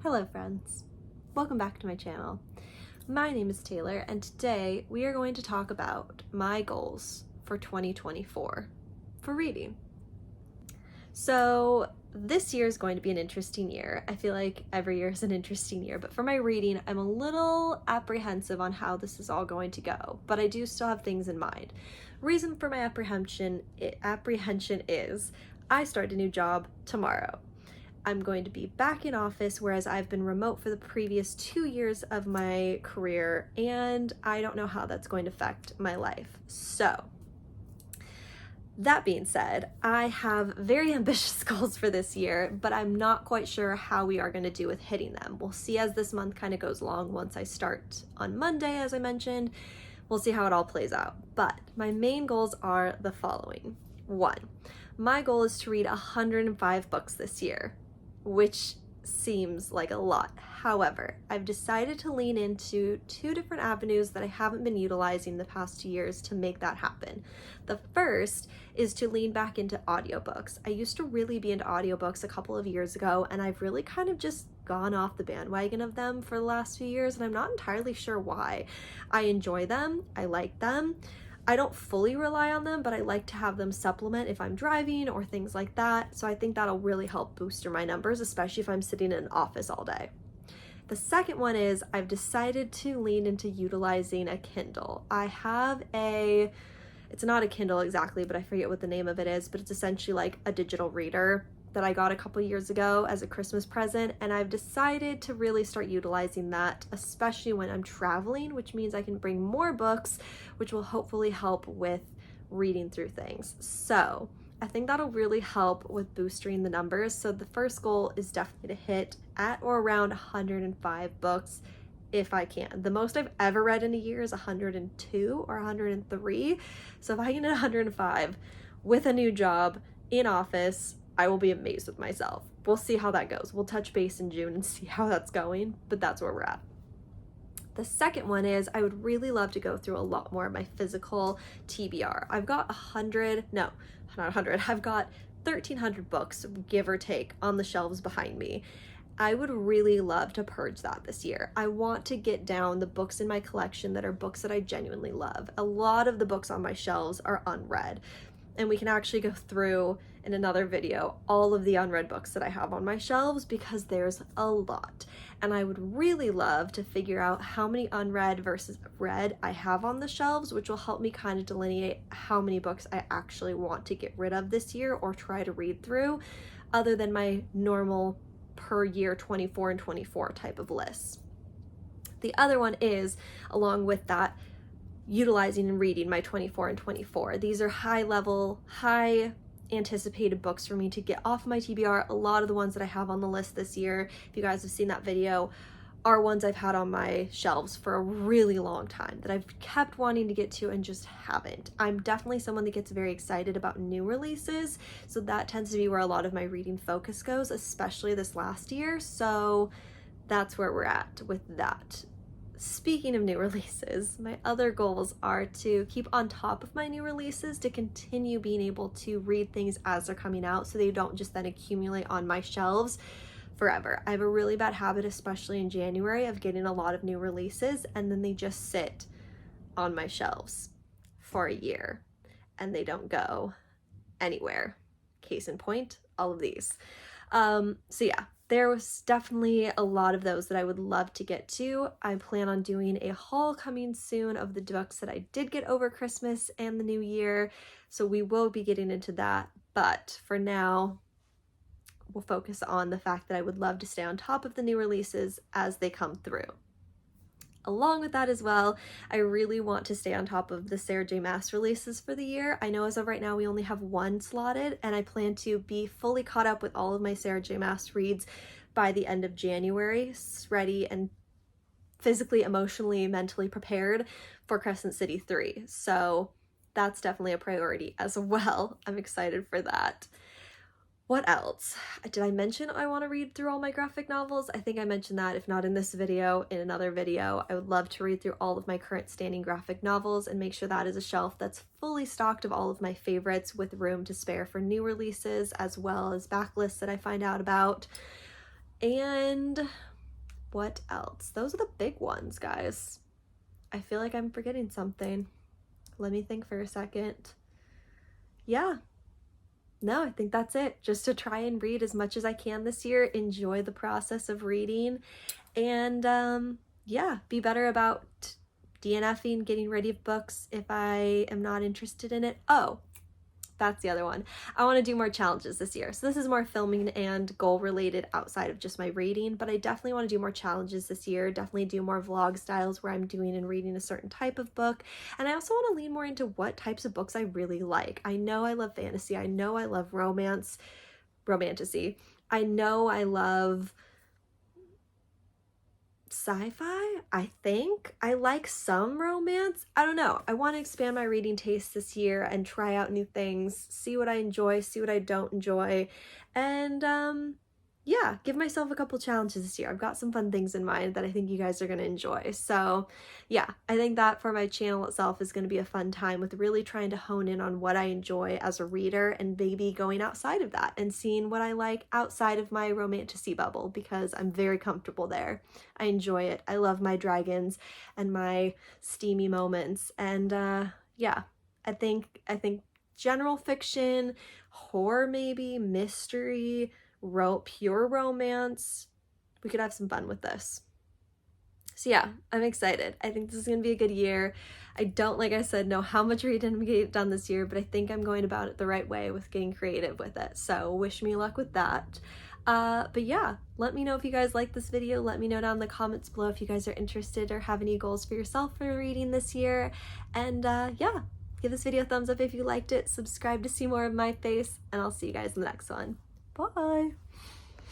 Hello friends, welcome back to my channel. My name is Taylor and today we are going to talk about my goals for 2024 for reading. So this year is going to be an interesting year. I feel like every year is an interesting year, but for my reading, I'm a little apprehensive on how this is all going to go, but I do still have things in mind. Reason for my apprehension is I start a new job tomorrow. I'm going to be back in office, whereas I've been remote for the previous 2 years of my career, and I don't know how that's going to affect my life. So, that being said, I have very ambitious goals for this year, but I'm not quite sure how we are going to do with hitting them. We'll see as this month kind of goes along. Once I start on Monday, as I mentioned, we'll see how it all plays out. But my main goals are the following. 1, my goal is to read 105 books this year, which seems like a lot. However, I've decided to lean into 2 different avenues that I haven't been utilizing the past 2 years to make that happen. The first is to lean back into audiobooks. I used to really be into audiobooks a couple of years ago, and I've really kind of just gone off the bandwagon of them for the last few years, and I'm not entirely sure why. I enjoy them, I like them. I don't fully rely on them, but I like to have them supplement if I'm driving or things like that. So I think that'll really help booster my numbers, especially if I'm sitting in an office all day. The second one is I've decided to lean into utilizing a Kindle. It's not a Kindle exactly, but I forget what the name of it is, but it's essentially like a digital reader that I got a couple years ago as a Christmas present, and I've decided to really start utilizing that, especially when I'm traveling, which means I can bring more books, which will hopefully help with reading through things. So I think that'll really help with boosting the numbers. So the first goal is definitely to hit at or around 105 books if I can. The most I've ever read in a year is 102 or 103. So if I can hit 105 with a new job in office, I will be amazed with myself. We'll see how that goes. We'll touch base in June and see how that's going, but that's where we're at. The second one is I would really love to go through a lot more of my physical TBR. I've got I've got 1,300 books, give or take, on the shelves behind me. I would really love to purge that this year. I want to get down the books in my collection that are books that I genuinely love. A lot of the books on my shelves are unread, and we can actually go through in another video all of the unread books that I have on my shelves because there's a lot. And I would really love to figure out how many unread versus read I have on the shelves, which will help me kind of delineate how many books I actually want to get rid of this year or try to read through, other than my normal per year 24 and 24 type of lists. The other one is, along with that, utilizing and reading my 24 and 24. These are high level, high anticipated books for me to get off my TBR. A lot of the ones that I have on the list this year, if you guys have seen that video, are ones I've had on my shelves for a really long time that I've kept wanting to get to and just haven't. I'm definitely someone that gets very excited about new releases, so that tends to be where a lot of my reading focus goes, especially this last year. So that's where we're at with that. Speaking of new releases, my other goals are to keep on top of my new releases, to continue being able to read things as they're coming out so they don't just then accumulate on my shelves forever. I have a really bad habit, especially in January, of getting a lot of new releases and then they just sit on my shelves for a year and they don't go anywhere. Case in point, all of these. So yeah, there was definitely a lot of those that I would love to get to. I plan on doing a haul coming soon of the books that I did get over Christmas and the New Year, so we will be getting into that. But for now, we'll focus on the fact that I would love to stay on top of the new releases as they come through. Along with that as well, I really want to stay on top of the Sarah J. Maas releases for the year. I know as of right now we only have 1 slotted, and I plan to be fully caught up with all of my Sarah J. Maas reads by the end of January, ready and physically, emotionally, mentally prepared for Crescent City 3. So that's definitely a priority as well. I'm excited for that. What else? Did I mention I want to read through all my graphic novels? I think I mentioned that, if not in this video, in another video. I would love to read through all of my current standing graphic novels and make sure that is a shelf that's fully stocked of all of my favorites with room to spare for new releases, as well as backlists that I find out about. And what else? Those are the big ones, guys. I feel like I'm forgetting something. Let me think for a second. Yeah. No, I think that's it. Just to try and read as much as I can this year, enjoy the process of reading, and yeah, be better about DNFing, getting rid of books if I am not interested in it. Oh, that's the other one. I want to do more challenges this year. So this is more filming and goal related outside of just my reading, but I definitely want to do more challenges this year. Definitely do more vlog styles where I'm doing and reading a certain type of book. And I also want to lean more into what types of books I really like. I know I love fantasy. I know I love romantasy. I know I love sci-fi. I think I like some romance. I don't know. I want to expand my reading taste this year and try out new things, see what I enjoy, see what I don't enjoy, and yeah, give myself a couple challenges this year. I've got some fun things in mind that I think you guys are going to enjoy. So yeah, I think that for my channel itself is going to be a fun time with really trying to hone in on what I enjoy as a reader and maybe going outside of that and seeing what I like outside of my romantasy bubble, because I'm very comfortable there. I enjoy it. I love my dragons and my steamy moments. And yeah, I think general fiction, horror maybe, mystery, pure romance, we could have some fun with this. So yeah, I'm excited. I think this is going to be a good year. I don't, like I said, know how much reading I'm going to get done this year, but I think I'm going about it the right way with getting creative with it. So wish me luck with that. But yeah, let me know if you guys like this video. Let me know down in the comments below if you guys are interested or have any goals for yourself for reading this year. And yeah, give this video a thumbs up if you liked it. Subscribe to see more of my face, and I'll see you guys in the next one. Bye!